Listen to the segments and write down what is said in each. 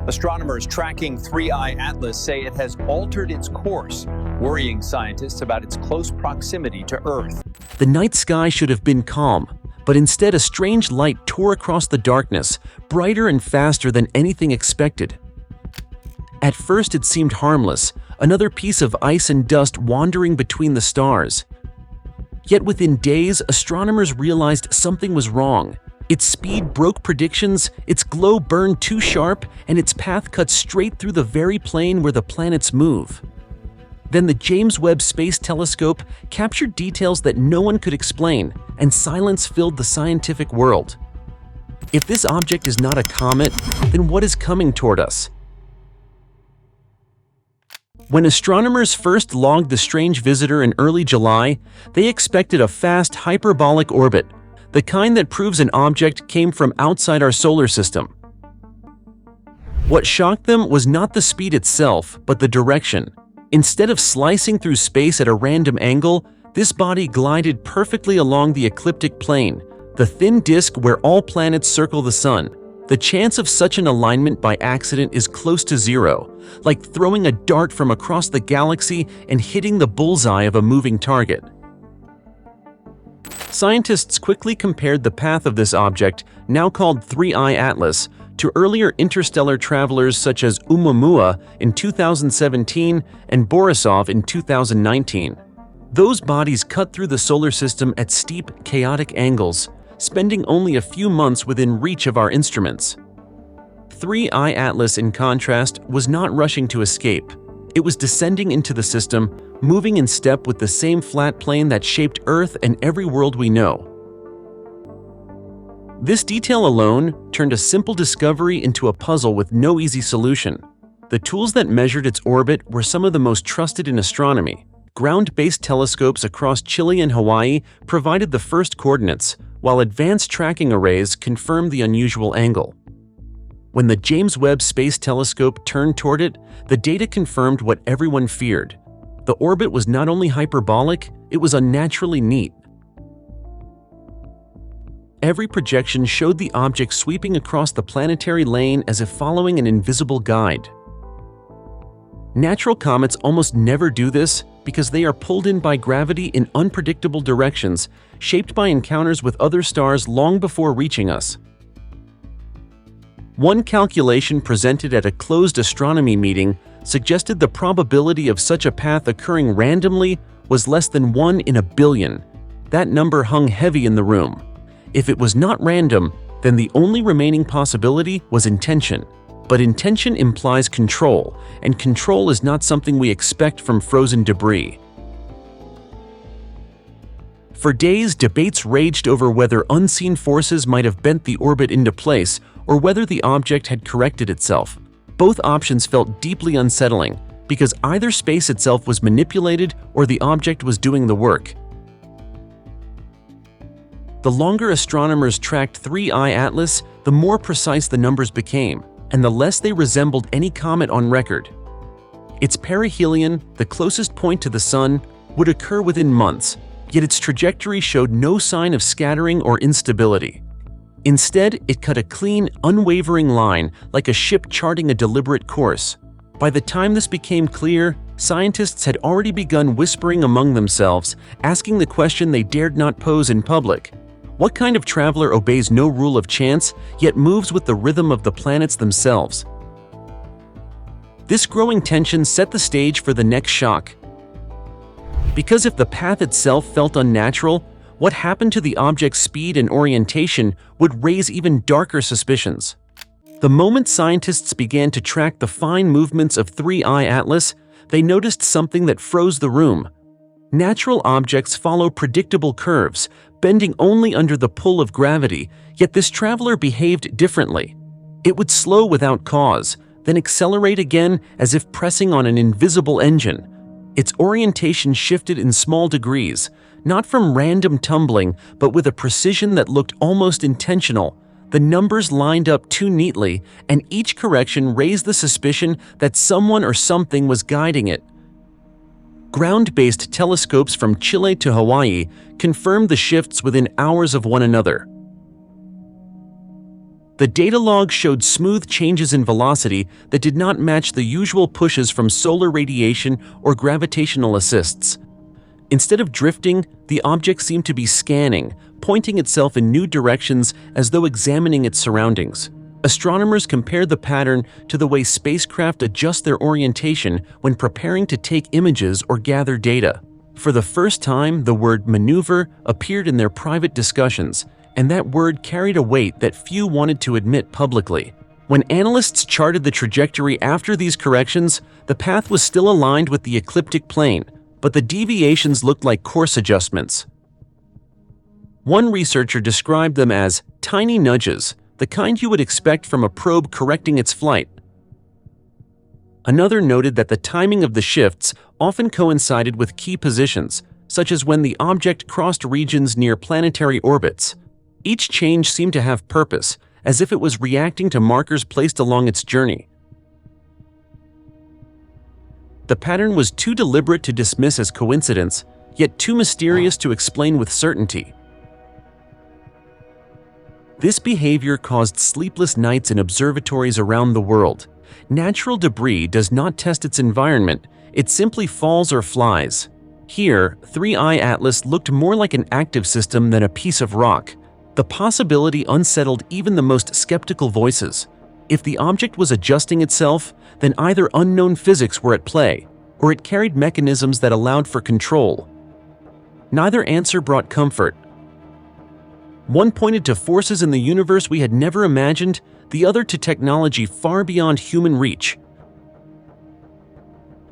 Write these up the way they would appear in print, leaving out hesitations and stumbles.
Astronomers tracking 3I Atlas say it has altered its course, worrying scientists about its close proximity to Earth. The night sky should have been calm, but instead a strange light tore across the darkness, brighter and faster than anything expected. At first it seemed harmless, another piece of ice and dust wandering between the stars. Yet within days, astronomers realized something was wrong. Its speed broke predictions, its glow burned too sharp, and its path cut straight through the very plane where the planets move. Then the James Webb Space Telescope captured details that no one could explain, and silence filled the scientific world. If this object is not a comet, then what is coming toward us? When astronomers first logged the strange visitor in early July, they expected a fast hyperbolic orbit, the kind that proves an object came from outside our solar system. What shocked them was not the speed itself, but the direction. Instead of slicing through space at a random angle, this body glided perfectly along the ecliptic plane, the thin disk where all planets circle the sun. The chance of such an alignment by accident is close to zero, like throwing a dart from across the galaxy and hitting the bullseye of a moving target. Scientists quickly compared the path of this object, now called 3I Atlas, to earlier interstellar travelers such as Oumuamua in 2017 and Borisov in 2019. Those bodies cut through the solar system at steep, chaotic angles, spending only a few months within reach of our instruments. 3I Atlas, in contrast, was not rushing to escape. It was descending into the system, moving in step with the same flat plane that shaped Earth and every world we know. This detail alone turned a simple discovery into a puzzle with no easy solution. The tools that measured its orbit were some of the most trusted in astronomy. Ground-based telescopes across Chile and Hawaii provided the first coordinates, while advanced tracking arrays confirmed the unusual angle. When the James Webb Space Telescope turned toward it, the data confirmed what everyone feared. The orbit was not only hyperbolic, it was unnaturally neat. Every projection showed the object sweeping across the planetary lane as if following an invisible guide. Natural comets almost never do this because they are pulled in by gravity in unpredictable directions, shaped by encounters with other stars long before reaching us. One calculation presented at a closed astronomy meeting suggested the probability of such a path occurring randomly was less than 1 in a billion. That number hung heavy in the room. If it was not random, then the only remaining possibility was intention. But intention implies control, and control is not something we expect from frozen debris. For days, debates raged over whether unseen forces might have bent the orbit into place or whether the object had corrected itself. Both options felt deeply unsettling because either space itself was manipulated or the object was doing the work. The longer astronomers tracked 3I Atlas, the more precise the numbers became, and the less they resembled any comet on record. Its perihelion, the closest point to the Sun, would occur within months, yet its trajectory showed no sign of scattering or instability. Instead, it cut a clean, unwavering line like a ship charting a deliberate course. By the time this became clear, scientists had already begun whispering among themselves, asking the question they dared not pose in public. What kind of traveler obeys no rule of chance, yet moves with the rhythm of the planets themselves? This growing tension set the stage for the next shock. Because if the path itself felt unnatural, what happened to the object's speed and orientation would raise even darker suspicions. The moment scientists began to track the fine movements of 3I Atlas, they noticed something that froze the room. Natural objects follow predictable curves, bending only under the pull of gravity, yet this traveler behaved differently. It would slow without cause, then accelerate again as if pressing on an invisible engine. Its orientation shifted in small degrees, not from random tumbling, but with a precision that looked almost intentional. The numbers lined up too neatly, and each correction raised the suspicion that someone or something was guiding it. Ground-based telescopes from Chile to Hawaii confirmed the shifts within hours of one another. The data log showed smooth changes in velocity that did not match the usual pushes from solar radiation or gravitational assists. Instead of drifting, the object seemed to be scanning, pointing itself in new directions as though examining its surroundings. Astronomers compared the pattern to the way spacecraft adjust their orientation when preparing to take images or gather data. For the first time, the word maneuver appeared in their private discussions, and that word carried a weight that few wanted to admit publicly. When analysts charted the trajectory after these corrections, the path was still aligned with the ecliptic plane, but the deviations looked like course adjustments. One researcher described them as tiny nudges, the kind you would expect from a probe correcting its flight. Another noted that the timing of the shifts often coincided with key positions, such as when the object crossed regions near planetary orbits. Each change seemed to have purpose, as if it was reacting to markers placed along its journey. The pattern was too deliberate to dismiss as coincidence, yet too mysterious to explain with certainty. This behavior caused sleepless nights in observatories around the world. Natural debris does not test its environment, it simply falls or flies. Here, 3I Atlas looked more like an active system than a piece of rock. The possibility unsettled even the most skeptical voices. If the object was adjusting itself, then either unknown physics were at play, or it carried mechanisms that allowed for control. Neither answer brought comfort. One pointed to forces in the universe we had never imagined, the other to technology far beyond human reach.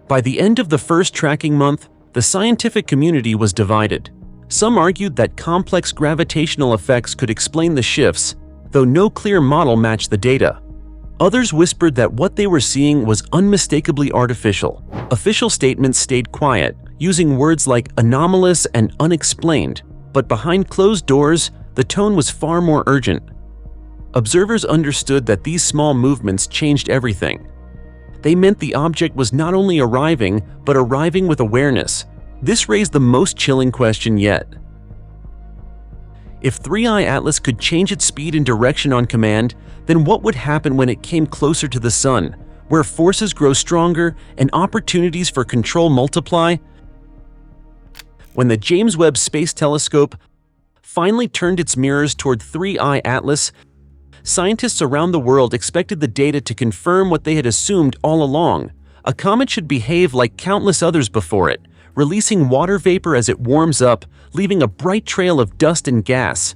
By the end of the first tracking month, the scientific community was divided. Some argued that complex gravitational effects could explain the shifts, though no clear model matched the data. Others whispered that what they were seeing was unmistakably artificial. Official statements stayed quiet, using words like anomalous and unexplained, but behind closed doors, the tone was far more urgent. Observers understood that these small movements changed everything. They meant the object was not only arriving, but arriving with awareness. This raised the most chilling question yet. If 3I Atlas could change its speed and direction on command, then what would happen when it came closer to the Sun, where forces grow stronger and opportunities for control multiply? When the James Webb Space Telescope finally turned its mirrors toward 3I Atlas, scientists around the world expected the data to confirm what they had assumed all along. A comet should behave like countless others before it, releasing water vapor as it warms up, leaving a bright trail of dust and gas.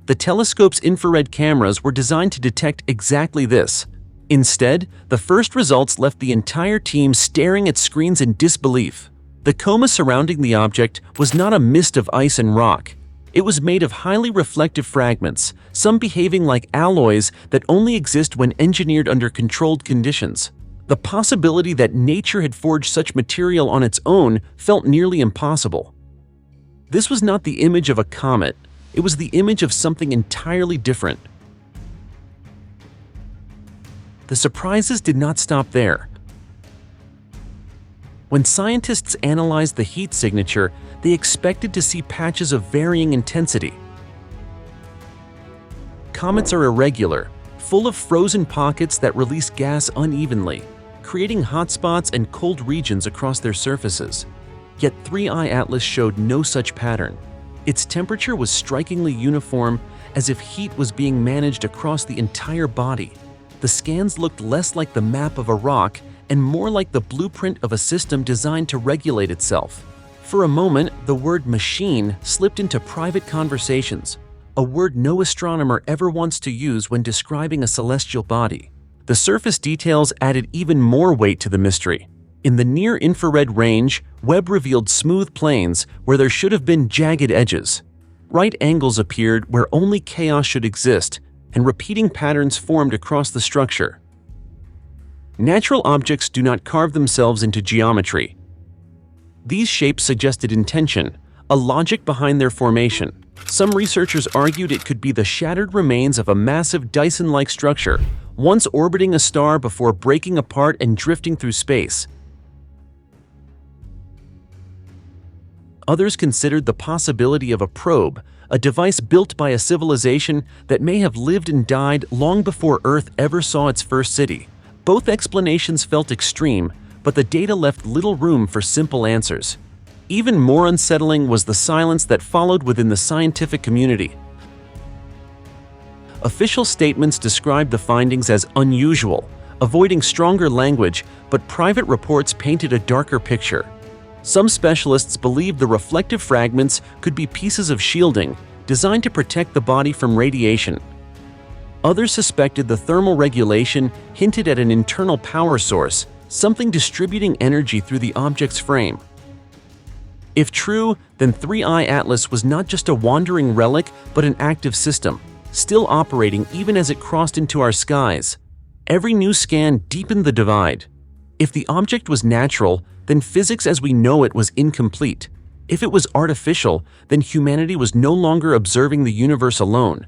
The telescope's infrared cameras were designed to detect exactly this. Instead, the first results left the entire team staring at screens in disbelief. The coma surrounding the object was not a mist of ice and rock. It was made of highly reflective fragments, some behaving like alloys that only exist when engineered under controlled conditions. The possibility that nature had forged such material on its own felt nearly impossible. This was not the image of a comet, it was the image of something entirely different. The surprises did not stop there. When scientists analyzed the heat signature, they expected to see patches of varying intensity. Comets are irregular, full of frozen pockets that release gas unevenly, creating hotspots and cold regions across their surfaces. Yet 3I Atlas showed no such pattern. Its temperature was strikingly uniform, as if heat was being managed across the entire body. The scans looked less like the map of a rock and more like the blueprint of a system designed to regulate itself. For a moment, the word machine slipped into private conversations, a word no astronomer ever wants to use when describing a celestial body. The surface details added even more weight to the mystery. In the near-infrared range, Webb revealed smooth planes where there should have been jagged edges. Right angles appeared where only chaos should exist, and repeating patterns formed across the structure. Natural objects do not carve themselves into geometry. These shapes suggested intention, a logic behind their formation. Some researchers argued it could be the shattered remains of a massive Dyson-like structure, once orbiting a star before breaking apart and drifting through space. Others considered the possibility of a probe, a device built by a civilization that may have lived and died long before Earth ever saw its first city. Both explanations felt extreme, but the data left little room for simple answers. Even more unsettling was the silence that followed within the scientific community. Official statements described the findings as unusual, avoiding stronger language, but private reports painted a darker picture. Some specialists believed the reflective fragments could be pieces of shielding designed to protect the body from radiation. Others suspected the thermal regulation hinted at an internal power source, something distributing energy through the object's frame. If true, then 3I Atlas was not just a wandering relic, but an active system, still operating even as it crossed into our skies. Every new scan deepened the divide. If the object was natural, then physics as we know it was incomplete. If it was artificial, then humanity was no longer observing the universe alone.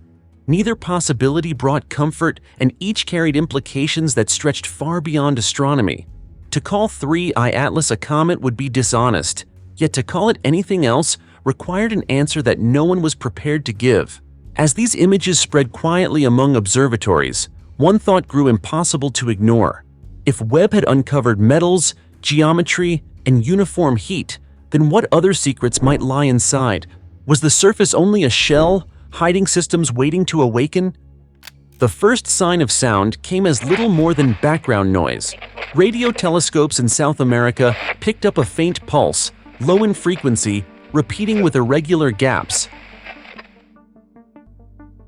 Neither possibility brought comfort, and each carried implications that stretched far beyond astronomy. To call 3I Atlas a comet would be dishonest, yet to call it anything else required an answer that no one was prepared to give. As these images spread quietly among observatories, one thought grew impossible to ignore. If Webb had uncovered metals, geometry, and uniform heat, then what other secrets might lie inside? Was the surface only a shell, hiding systems waiting to awaken? The first sign of sound came as little more than background noise. Radio telescopes in South America picked up a faint pulse, low in frequency, repeating with irregular gaps.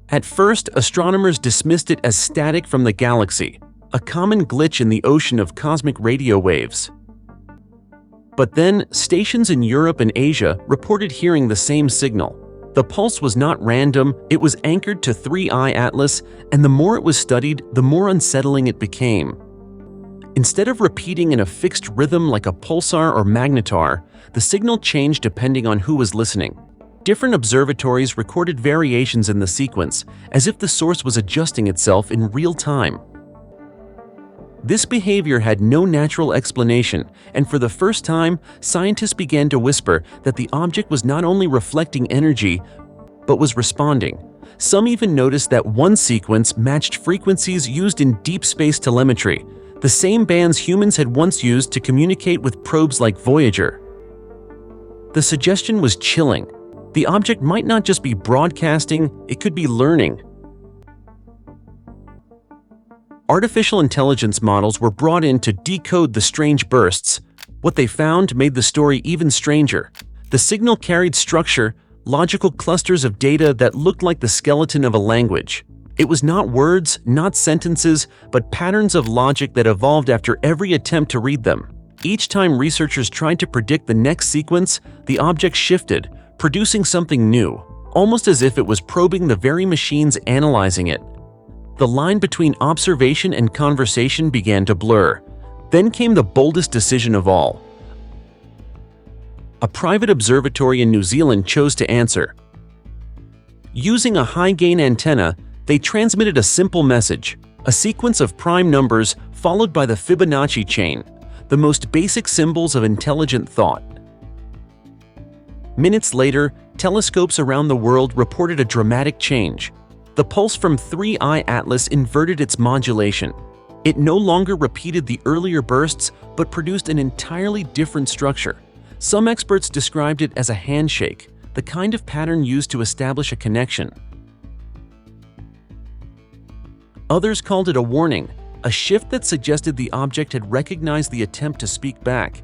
At first, astronomers dismissed it as static from the galaxy, a common glitch in the ocean of cosmic radio waves. But then, stations in Europe and Asia reported hearing the same signal. The pulse was not random, it was anchored to 3I Atlas, and the more it was studied, the more unsettling it became. Instead of repeating in a fixed rhythm like a pulsar or magnetar, the signal changed depending on who was listening. Different observatories recorded variations in the sequence, as if the source was adjusting itself in real time. This behavior had no natural explanation, and for the first time, scientists began to whisper that the object was not only reflecting energy, but was responding. Some even noticed that one sequence matched frequencies used in deep space telemetry, the same bands humans had once used to communicate with probes like Voyager. The suggestion was chilling. The object might not just be broadcasting, it could be learning. Artificial intelligence models were brought in to decode the strange bursts. What they found made the story even stranger. The signal carried structure, logical clusters of data that looked like the skeleton of a language. It was not words, not sentences, but patterns of logic that evolved after every attempt to read them. Each time researchers tried to predict the next sequence, the object shifted, producing something new, almost as if it was probing the very machines analyzing it. The line between observation and conversation began to blur. Then came the boldest decision of all. A private observatory in New Zealand chose to answer. Using a high-gain antenna, they transmitted a simple message, a sequence of prime numbers followed by the Fibonacci chain, the most basic symbols of intelligent thought. Minutes later, telescopes around the world reported a dramatic change. The pulse from 3I Atlas inverted its modulation. It no longer repeated the earlier bursts, but produced an entirely different structure. Some experts described it as a handshake, the kind of pattern used to establish a connection. Others called it a warning, a shift that suggested the object had recognized the attempt to speak back.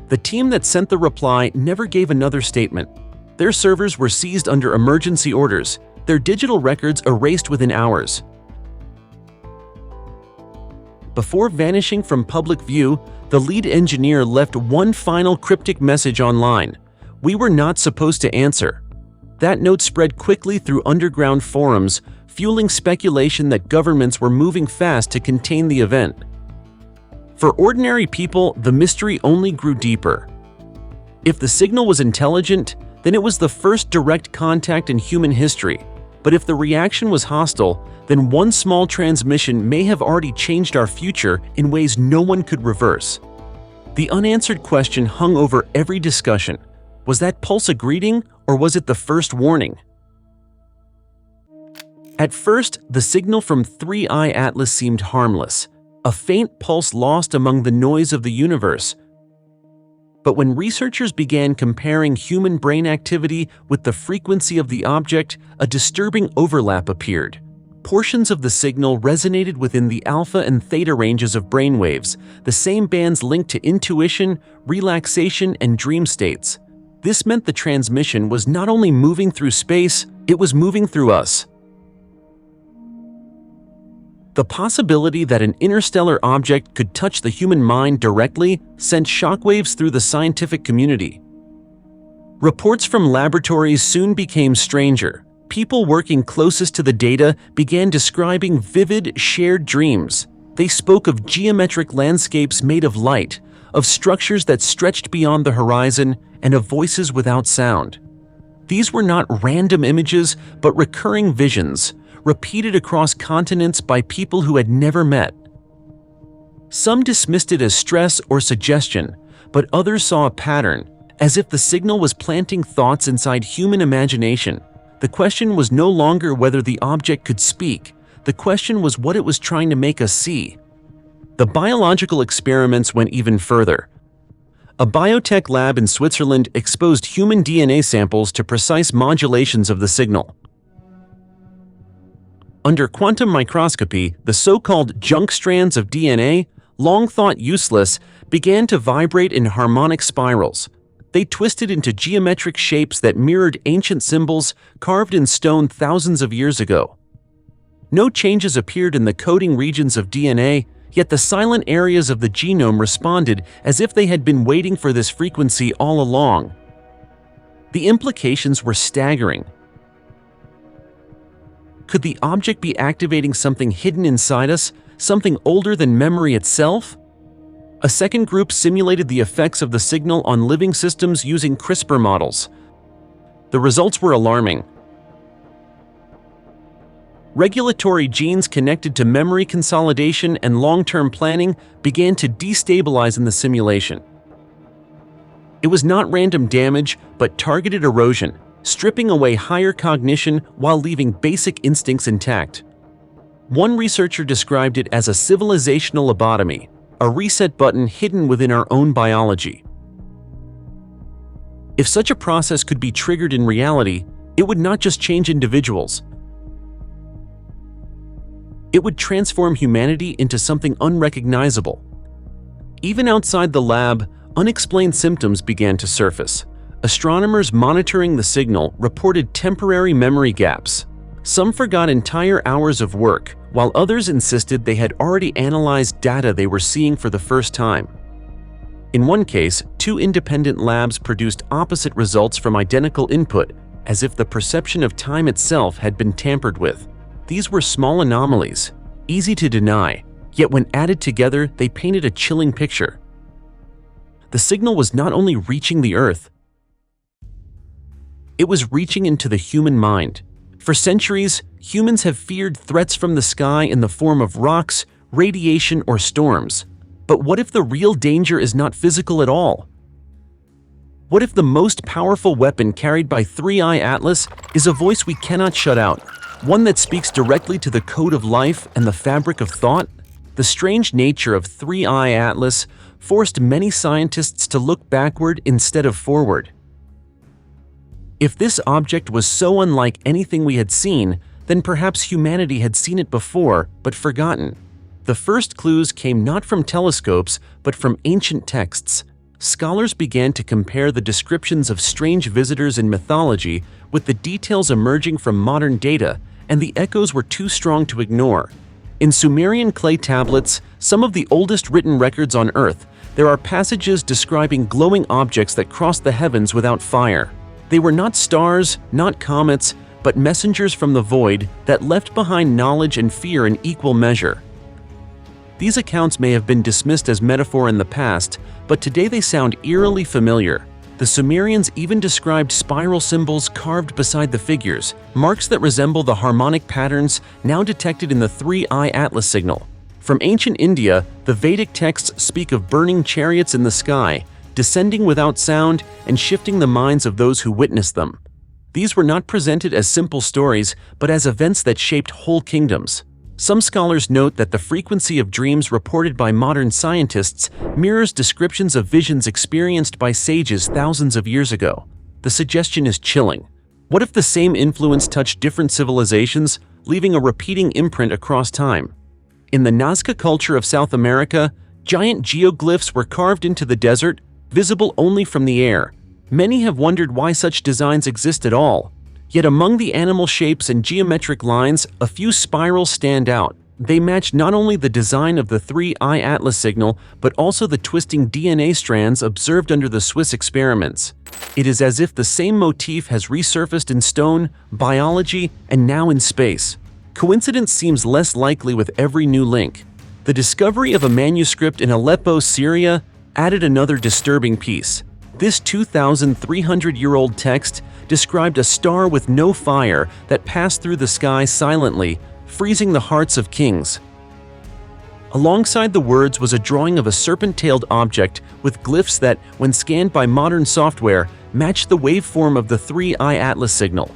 The team that sent the reply never gave another statement. Their servers were seized under emergency orders, their digital records erased within hours. Before vanishing from public view, the lead engineer left one final cryptic message online. "We were not supposed to answer." That note spread quickly through underground forums, fueling speculation that governments were moving fast to contain the event. For ordinary people, the mystery only grew deeper. If the signal was intelligent, then it was the first direct contact in human history. But if the reaction was hostile, then one small transmission may have already changed our future in ways no one could reverse. The unanswered question hung over every discussion. Was that pulse a greeting, or or was it the first warning? At first, the signal from 3I Atlas seemed harmless, a faint pulse lost among the noise of the universe. But when researchers began comparing human brain activity with the frequency of the object, a disturbing overlap appeared. Portions of the signal resonated within the alpha and theta ranges of brainwaves, the same bands linked to intuition, relaxation, and dream states. This meant the transmission was not only moving through space, it was moving through us. The possibility that an interstellar object could touch the human mind directly sent shockwaves through the scientific community. Reports from laboratories soon became stranger. People working closest to the data began describing vivid, shared dreams. They spoke of geometric landscapes made of light, of structures that stretched beyond the horizon, and of voices without sound. These were not random images, but recurring visions, repeated across continents by people who had never met. Some dismissed it as stress or suggestion, but others saw a pattern, as if the signal was planting thoughts inside human imagination. The question was no longer whether the object could speak. The question was what it was trying to make us see. The biological experiments went even further. A biotech lab in Switzerland exposed human DNA samples to precise modulations of the signal. Under quantum microscopy, the so-called junk strands of DNA, long thought useless, began to vibrate in harmonic spirals. They twisted into geometric shapes that mirrored ancient symbols carved in stone thousands of years ago. No changes appeared in the coding regions of DNA, yet the silent areas of the genome responded as if they had been waiting for this frequency all along. The implications were staggering. Could the object be activating something hidden inside us, something older than memory itself? A second group simulated the effects of the signal on living systems using CRISPR models. The results were alarming. Regulatory genes connected to memory consolidation and long-term planning began to destabilize in the simulation. It was not random damage, but targeted erosion, stripping away higher cognition while leaving basic instincts intact. One researcher described it as a civilizational lobotomy, a reset button hidden within our own biology. If such a process could be triggered in reality, it would not just change individuals. It would transform humanity into something unrecognizable. Even outside the lab, unexplained symptoms began to surface. Astronomers monitoring the signal reported temporary memory gaps. Some forgot entire hours of work, while others insisted they had already analyzed data they were seeing for the first time. In one case, two independent labs produced opposite results from identical input, as if the perception of time itself had been tampered with. These were small anomalies, easy to deny, yet when added together, they painted a chilling picture. The signal was not only reaching the Earth, it was reaching into the human mind. For centuries, humans have feared threats from the sky in the form of rocks, radiation, or storms. But what if the real danger is not physical at all? What if the most powerful weapon carried by 3I Atlas is a voice we cannot shut out, one that speaks directly to the code of life and the fabric of thought? The strange nature of 3I Atlas forced many scientists to look backward instead of forward. If this object was so unlike anything we had seen, then perhaps humanity had seen it before, but forgotten. The first clues came not from telescopes, but from ancient texts. Scholars began to compare the descriptions of strange visitors in mythology with the details emerging from modern data, and the echoes were too strong to ignore. In Sumerian clay tablets, some of the oldest written records on Earth, there are passages describing glowing objects that crossed the heavens without fire. They were not stars, not comets, but messengers from the void that left behind knowledge and fear in equal measure. These accounts may have been dismissed as metaphor in the past, but today they sound eerily familiar. The Sumerians even described spiral symbols carved beside the figures, marks that resemble the harmonic patterns now detected in the 3I Atlas signal. From ancient India, the Vedic texts speak of burning chariots in the sky, descending without sound and shifting the minds of those who witness them. These were not presented as simple stories, but as events that shaped whole kingdoms. Some scholars note that the frequency of dreams reported by modern scientists mirrors descriptions of visions experienced by sages thousands of years ago. The suggestion is chilling. What if the same influence touched different civilizations, leaving a repeating imprint across time? In the Nazca culture of South America, giant geoglyphs were carved into the desert, visible only from the air. Many have wondered why such designs exist at all. Yet among the animal shapes and geometric lines, a few spirals stand out. They match not only the design of the 3I Atlas signal, but also the twisting DNA strands observed under the Swiss experiments. It is as if the same motif has resurfaced in stone, biology, and now in space. Coincidence seems less likely with every new link. The discovery of a manuscript in Aleppo, Syria, added another disturbing piece. This 2,300-year-old text described a star with no fire that passed through the sky silently, freezing the hearts of kings. Alongside the words was a drawing of a serpent-tailed object with glyphs that, when scanned by modern software, matched the waveform of the 3I Atlas signal.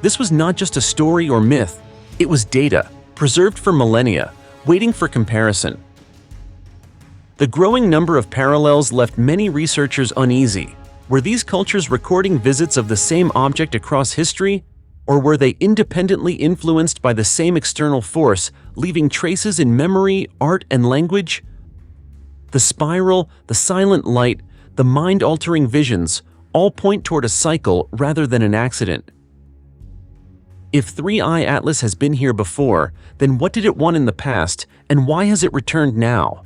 This was not just a story or myth, it was data, preserved for millennia, waiting for comparison. The growing number of parallels left many researchers uneasy. Were these cultures recording visits of the same object across history? Or were they independently influenced by the same external force, leaving traces in memory, art, and language? The spiral, the silent light, the mind-altering visions all point toward a cycle rather than an accident. If 3I Atlas has been here before, then what did it want in the past, and why has it returned now?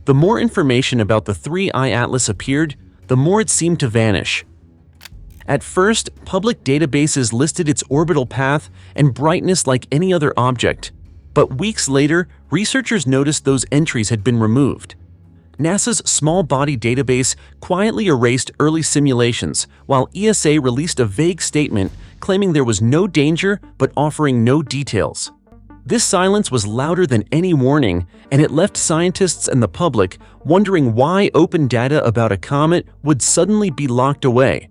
The more information about the 3I Atlas appeared, the more it seemed to vanish. At first, public databases listed its orbital path and brightness like any other object, but weeks later, researchers noticed those entries had been removed. NASA's Small Body Database quietly erased early simulations, while ESA released a vague statement claiming there was no danger but offering no details. This silence was louder than any warning, and it left scientists and the public wondering why open data about a comet would suddenly be locked away.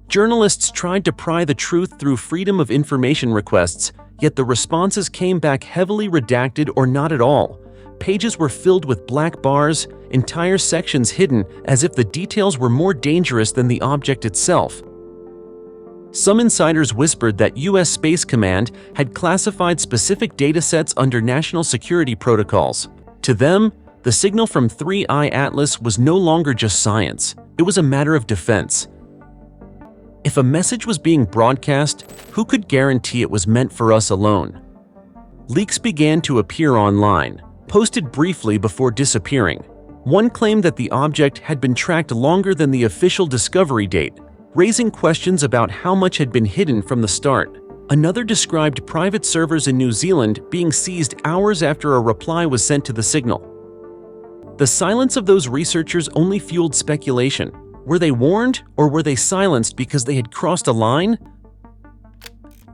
Journalists tried to pry the truth through Freedom of Information requests, yet the responses came back heavily redacted or not at all. Pages were filled with black bars, entire sections hidden as if the details were more dangerous than the object itself. Some insiders whispered that U.S. Space Command had classified specific datasets under national security protocols. To them, the signal from 3I Atlas was no longer just science, it was a matter of defense. If a message was being broadcast, who could guarantee it was meant for us alone? Leaks began to appear online, posted briefly before disappearing. One claimed that the object had been tracked longer than the official discovery date, raising questions about how much had been hidden from the start. Another described private servers in New Zealand being seized hours after a reply was sent to the signal. The silence of those researchers only fueled speculation. Were they warned, or were they silenced because they had crossed a line?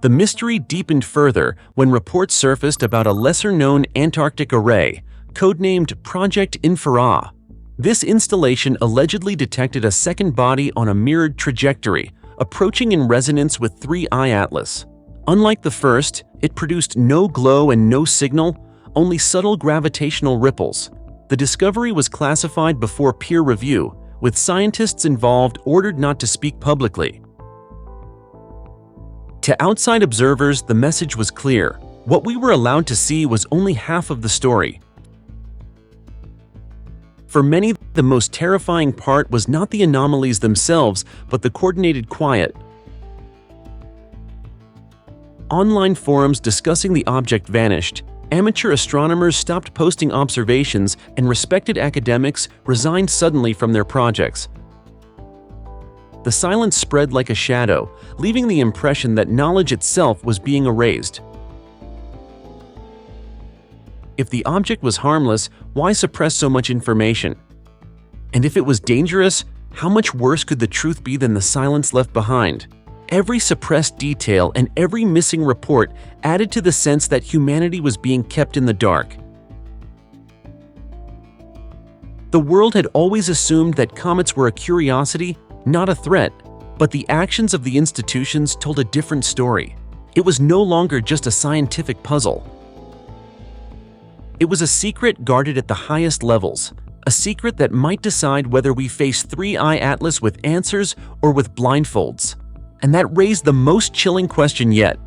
The mystery deepened further when reports surfaced about a lesser-known Antarctic array, codenamed Project Infra. This installation allegedly detected a second body on a mirrored trajectory, approaching in resonance with 3I Atlas. Unlike the first, it produced no glow and no signal, only subtle gravitational ripples. The discovery was classified before peer review, with scientists involved ordered not to speak publicly. To outside observers, the message was clear. What we were allowed to see was only half of the story. For many, the most terrifying part was not the anomalies themselves, but the coordinated quiet. Online forums discussing the object vanished. Amateur astronomers stopped posting observations, and respected academics resigned suddenly from their projects. The silence spread like a shadow, leaving the impression that knowledge itself was being erased. If the object was harmless, why suppress so much information? And if it was dangerous, how much worse could the truth be than the silence left behind? Every suppressed detail and every missing report added to the sense that humanity was being kept in the dark. The world had always assumed that comets were a curiosity, not a threat. But the actions of the institutions told a different story. It was no longer just a scientific puzzle. It was a secret guarded at the highest levels, a secret that might decide whether we face 3I Atlas with answers or with blindfolds. And that raised the most chilling question yet.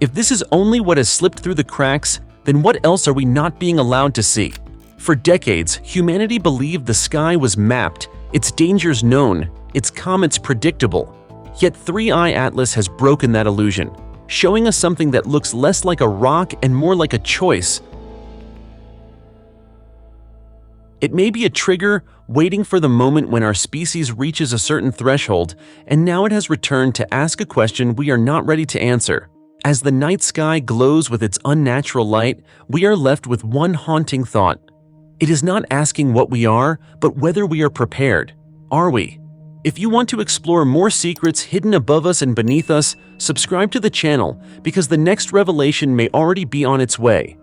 If this is only what has slipped through the cracks, then what else are we not being allowed to see? For decades, humanity believed the sky was mapped, its dangers known, its comets predictable. Yet 3I Atlas has broken that illusion, showing us something that looks less like a rock and more like a choice. It may be a trigger, waiting for the moment when our species reaches a certain threshold, and now it has returned to ask a question we are not ready to answer. As the night sky glows with its unnatural light, we are left with one haunting thought. It is not asking what we are, but whether we are prepared. Are we? If you want to explore more secrets hidden above us and beneath us, subscribe to the channel because the next revelation may already be on its way.